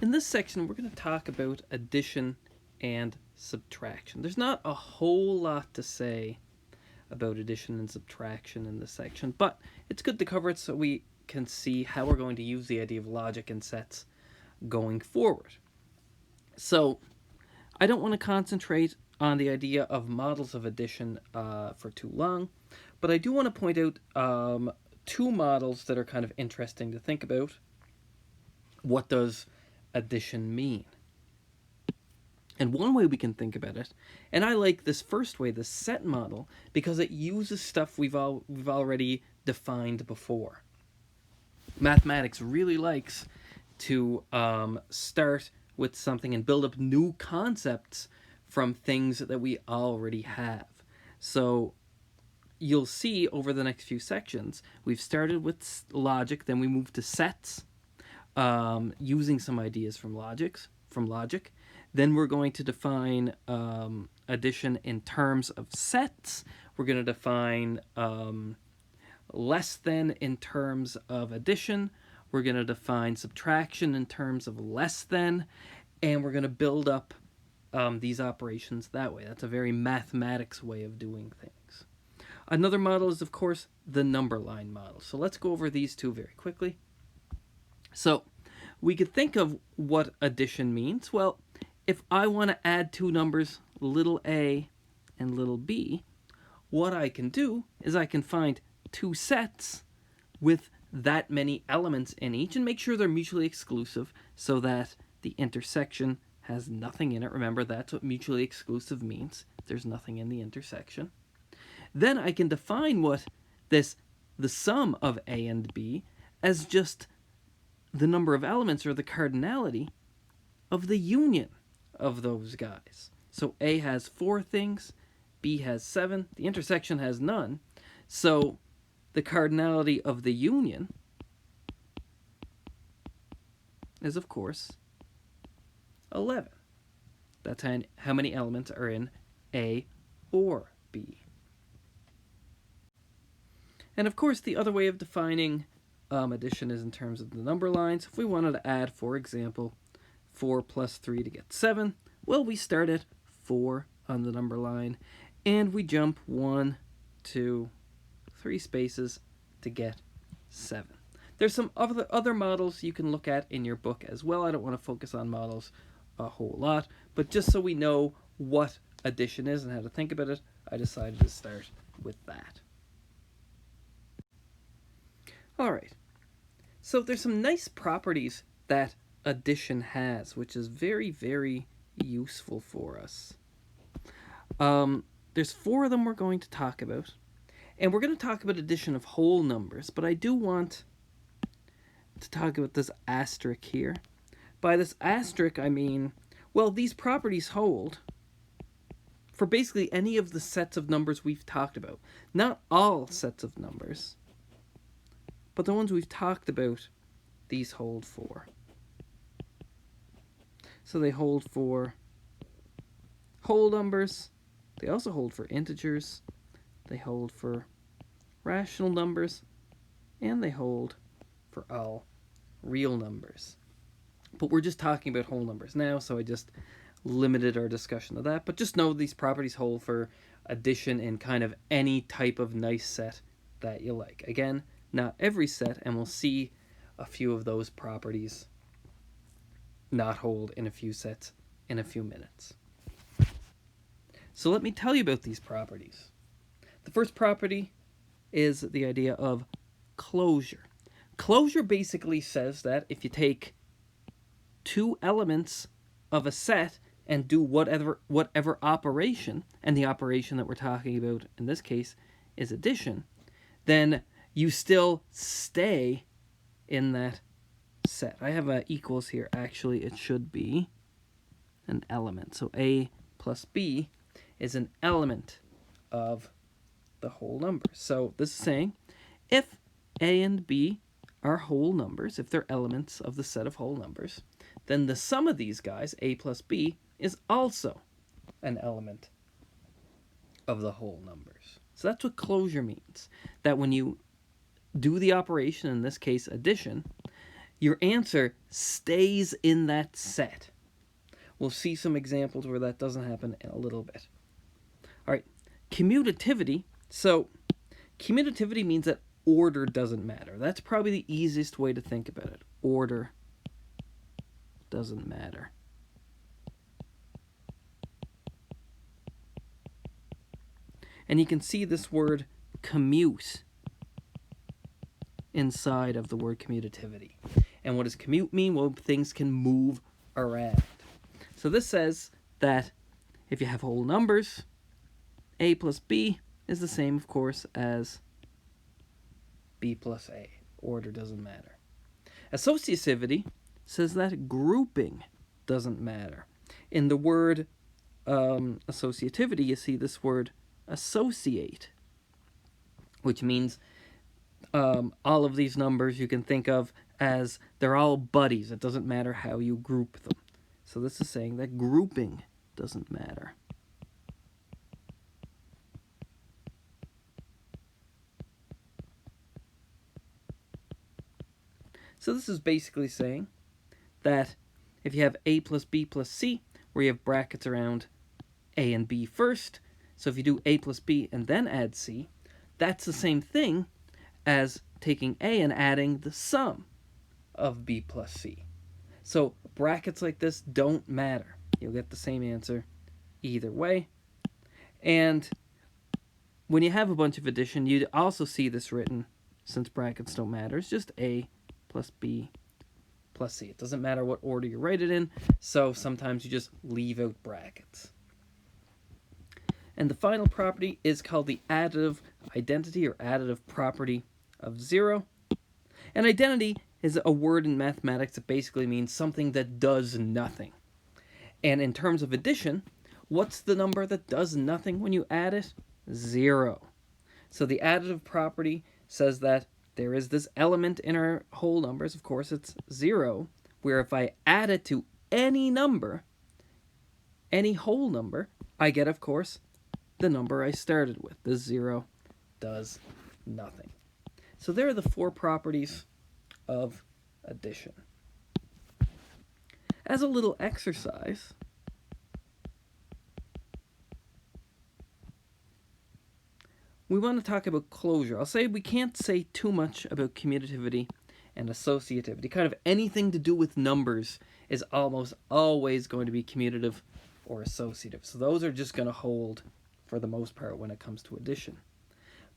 In this section, we're going to talk about addition and subtraction. There's not a whole lot to say about addition and subtraction in this section, but it's good to cover it so we can see how we're going to use the idea of logic and sets going forward. So I don't want to concentrate on the idea of models of addition for too long, but I do want to point out two models that are kind of interesting to think about. What does addition mean? And one way we can think about it, and I like this first way, the set model, because it uses stuff we've already defined before. Mathematics really likes to start with something and build up new concepts from things that we already have. So you'll see over the next few sections, we've started with logic, then we moved to sets, using some ideas from logic. Then we're going to define addition in terms of sets. We're going to define less than in terms of addition. We're going to define subtraction in terms of less than. And we're going to build up these operations that way. That's a very mathematics way of doing things. Another model is, of course, the number line model. So let's go over these two very quickly. So we could think of what addition means. Well, if I want to add two numbers, little a and little b, what I can do is I can find two sets with that many elements in each and make sure they're mutually exclusive so that the intersection has nothing in it. Remember, that's what mutually exclusive means. There's nothing in the intersection. Then I can define the sum of a and b as just the number of elements or the cardinality of the union of those guys. So A has 4 things, B has 7, the intersection has none. So the cardinality of the union is, of course, 11. That's how many elements are in A or B. And of course, the other way of defining addition is in terms of the number lines. If we wanted to add, for example, 4 plus 3 to get 7, well, we start at 4 on the number line, and we jump 1, 2, 3 spaces to get 7. There's some other models you can look at in your book as well. I don't want to focus on models a whole lot, but just so we know what addition is and how to think about it, I decided to start with that. All right, so there's some nice properties that addition has, which is very, very useful for us. There's 4 of them we're going to talk about, and we're going to talk about addition of whole numbers, but I do want to talk about this asterisk here. By this asterisk, I mean, well, these properties hold for basically any of the sets of numbers we've talked about. Not all sets of numbers, but the ones we've talked about, these hold for. So they hold for whole numbers, they also hold for integers, they hold for rational numbers, and they hold for all real numbers. But we're just talking about whole numbers now, so I just limited our discussion to that. But just know these properties hold for addition in kind of any type of nice set that you like. Again, not every set, and we'll see a few of those properties not hold in a few sets in a few minutes. So let me tell you about these properties. The first property is the idea of closure. Closure basically says that if you take 2 elements of a set and do whatever operation, and the operation that we're talking about in this case is addition, then you still stay in that set. I have a equals here. Actually, it should be an element. So A plus B is an element of the whole number. So this is saying if A and B are whole numbers, if they're elements of the set of whole numbers, then the sum of these guys, A plus B, is also an element of the whole numbers. So that's what closure means. That when you do the operation, in this case addition, your answer stays in that set. We'll see some examples where that doesn't happen in a little bit. All right, commutativity. So commutativity means that order doesn't matter. That's probably the easiest way to think about it. Order doesn't matter. And you can see this word commute inside of the word commutativity. And what does commute mean? Well, things can move around. So this says that if you have whole numbers, a plus b is the same, of course, as b plus a. Order doesn't matter. Associativity says that grouping doesn't matter. In the word associativity, you see this word associate, which means all of these numbers you can think of as they're all buddies. It doesn't matter how you group them. So this is saying that grouping doesn't matter. So this is basically saying that if you have a plus b plus c, where you have brackets around a and b first, so if you do a plus b and then add c, that's the same thing as taking a and adding the sum of b plus c. So brackets like this don't matter. You'll get the same answer either way. And when you have a bunch of addition, you'd also see this written, since brackets don't matter, it's just a plus b plus c. It doesn't matter what order you write it in, so sometimes you just leave out brackets. And the final property is called the additive identity or additive property of 0. And identity is a word in mathematics that basically means something that does nothing. And in terms of addition, what's the number that does nothing when you add it? 0. So the additive property says that there is this element in our whole numbers, of course it's 0, where if I add it to any number, any whole number, I get, of course, the number I started with. The 0 does nothing. So there are the 4 properties of addition. As a little exercise, we want to talk about closure. I'll say we can't say too much about commutativity and associativity. Kind of anything to do with numbers is almost always going to be commutative or associative. So those are just going to hold for the most part when it comes to addition.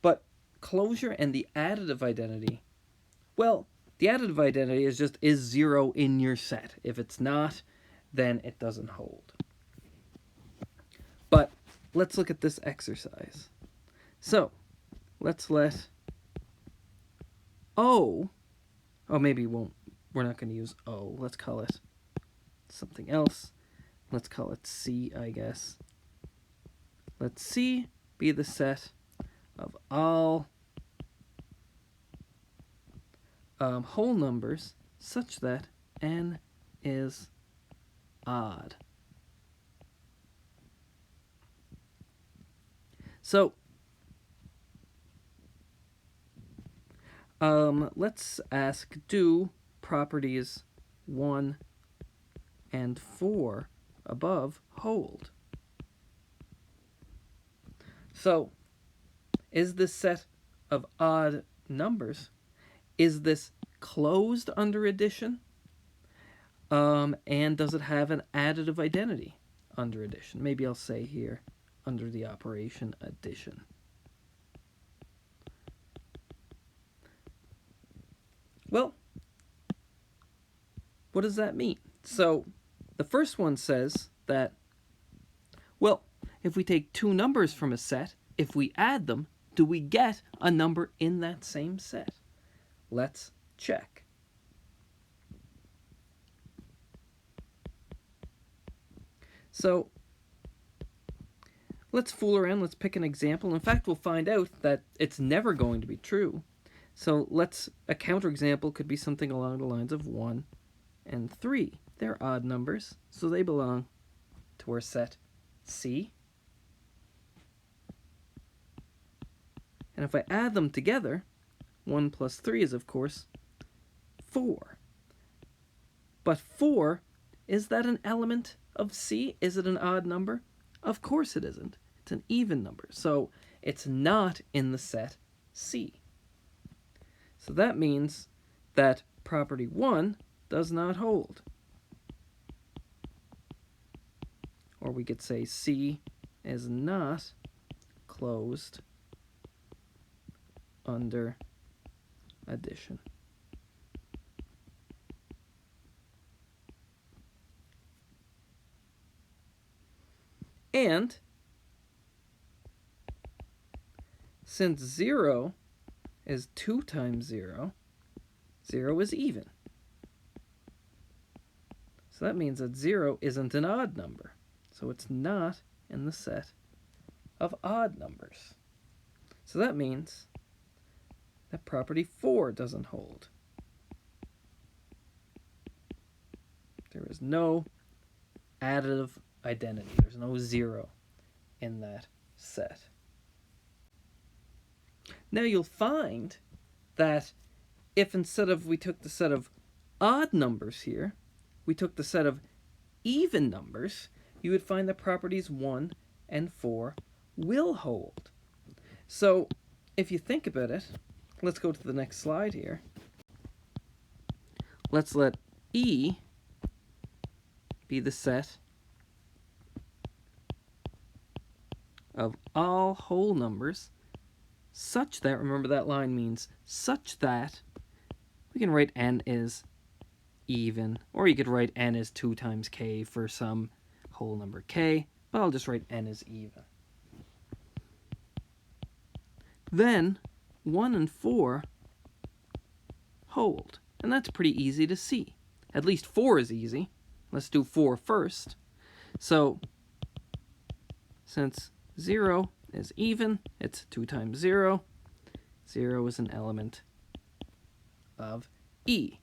But closure and the additive identity, well, the additive identity is just, is 0 in your set? If it's not, then it doesn't hold. But let's look at this exercise. So let's let O, oh maybe we're not going to use O, let's call it something else. Let's call it C, I guess. Let C be the set of all whole numbers such that n is odd. So let's ask, do properties 1 and 4 above hold? So is this set of odd numbers, is this closed under addition? And does it have an additive identity under addition? Maybe I'll say here, under the operation addition. Well, what does that mean? So the first one says that, well, if we take 2 numbers from a set, if we add them, do we get a number in that same set? Let's check. So let's fool around. Let's pick an example. In fact, we'll find out that it's never going to be true. So a counterexample could be something along the lines of 1 and 3. They're odd numbers, so they belong to our set C. And if I add them together, 1 plus 3 is, of course, 4. But 4, is that an element of C? Is it an odd number? Of course it isn't. It's an even number. So it's not in the set C. So that means that property 1 does not hold. Or we could say C is not closed under addition. And since 0 is 2 times 0, 0 is even. So that means that 0 isn't an odd number. So it's not in the set of odd numbers. So that means that property 4 doesn't hold. There is no additive identity. There's no 0 in that set. Now you'll find that if instead of we took the set of odd numbers here, we took the set of even numbers, you would find that properties 1 and 4 will hold. So if you think about it, let's go to the next slide here. Let's let E be the set of all whole numbers such that, remember that line means such that, we can write n is even, or you could write n is 2 times k for some whole number k, but I'll just write n is even. Then 1 and 4 hold, and that's pretty easy to see. At least 4 is easy. Let's do 4 first. So since 0 is even, it's 2 times 0. 0 is an element of E.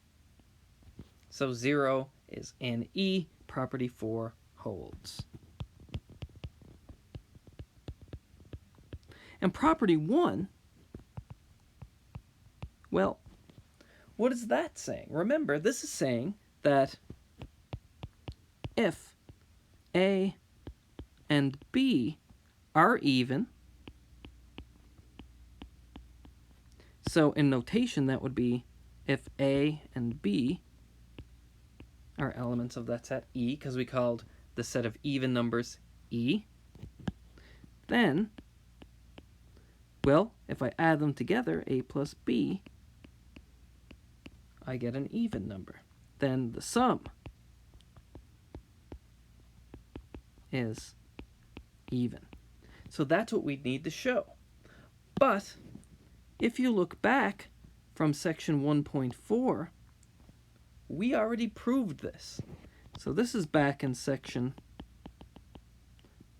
So 0 is in E, property 4 holds. And property 1, well, what is that saying? Remember, this is saying that if A and B are even, so in notation that would be if A and B are elements of that set E, because we called the set of even numbers E, then, well, if I add them together, A plus B, I get an even number. Then the sum is even. So that's what we need to show. But if you look back from section 1.4, we already proved this. So this is back in section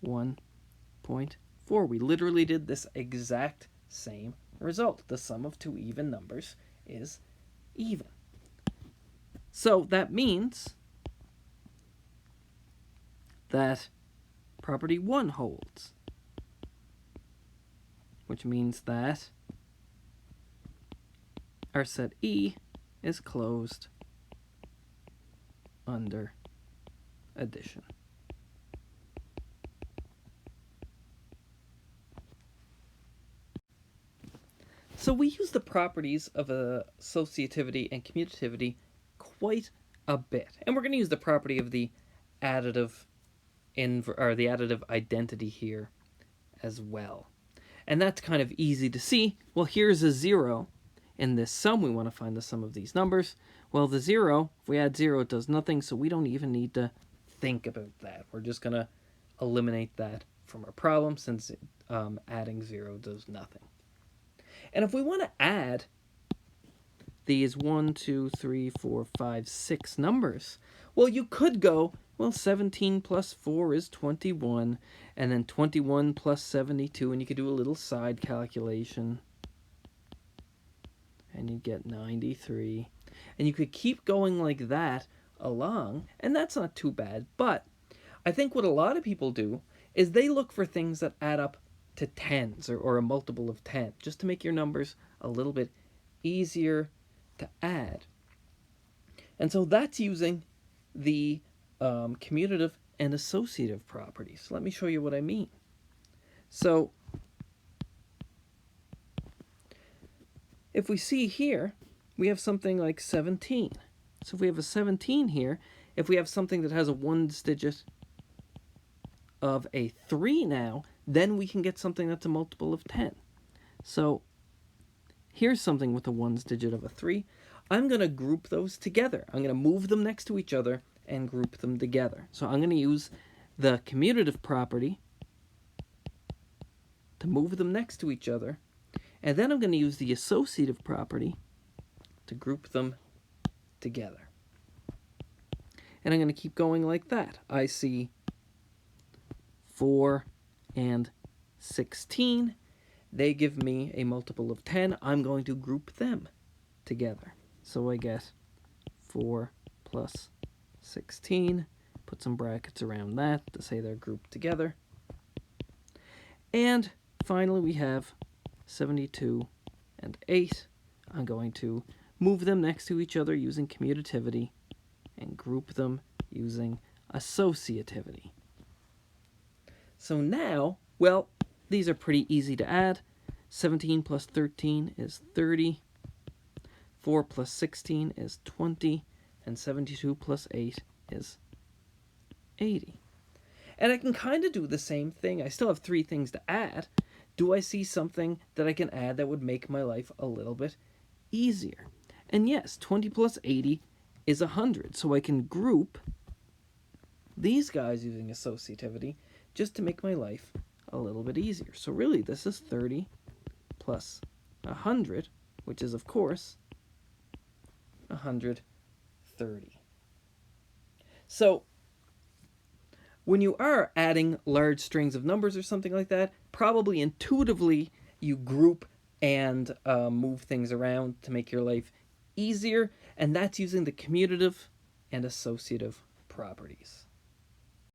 1.4. We literally did this exact same result. The sum of two even numbers is even. So that means that property 1 holds, which means that our set E is closed under addition. So we use the properties of associativity and commutativity quite a bit, and we're going to use the property of the additive the additive identity here as well. And that's kind of easy to see. Well, here's a 0 in this sum. We want to find the sum of these numbers. Well, the 0, if we add 0, it does nothing, so we don't even need to think about that. We're just going to eliminate that from our problem since adding 0 does nothing. And if we want to add these 1, 2, 3, 4, 5, 6 numbers, well, you could go, well, 17 plus 4 is 21, and then 21 plus 72, and you could do a little side calculation, and you get 93. And you could keep going like that along, and that's not too bad. But I think what a lot of people do is they look for things that add up to tens or a multiple of 10, just to make your numbers a little bit easier to add. And so that's using the commutative and associative properties. Let me show you what I mean. So if we see here, we have something like 17. So if we have a 17 here, if we have something that has a ones digit of a 3 now, then we can get something that's a multiple of 10. So here's something with a ones digit of a 3. I'm going to group those together. I'm going to move them next to each other and group them together. So I'm going to use the commutative property to move them next to each other. And then I'm going to use the associative property to group them together. And I'm going to keep going like that. I see 4 and 16. They give me a multiple of 10. I'm going to group them together. So I get 4 plus 16. Put some brackets around that to say they're grouped together. And finally we have 72 and 8. I'm going to move them next to each other using commutativity and group them using associativity. So now, well, these are pretty easy to add. 17 plus 13 is 30. 4 plus 16 is 20. And 72 plus 8 is 80. And I can kind of do the same thing. I still have 3 things to add. Do I see something that I can add that would make my life a little bit easier? And yes, 20 plus 80 is 100. So I can group these guys using associativity just to make my life a little bit easier. So really, this is 30 plus 100, which is, of course, 130. So when you are adding large strings of numbers or something like that, probably intuitively you group and move things around to make your life easier, and that's using the commutative and associative properties.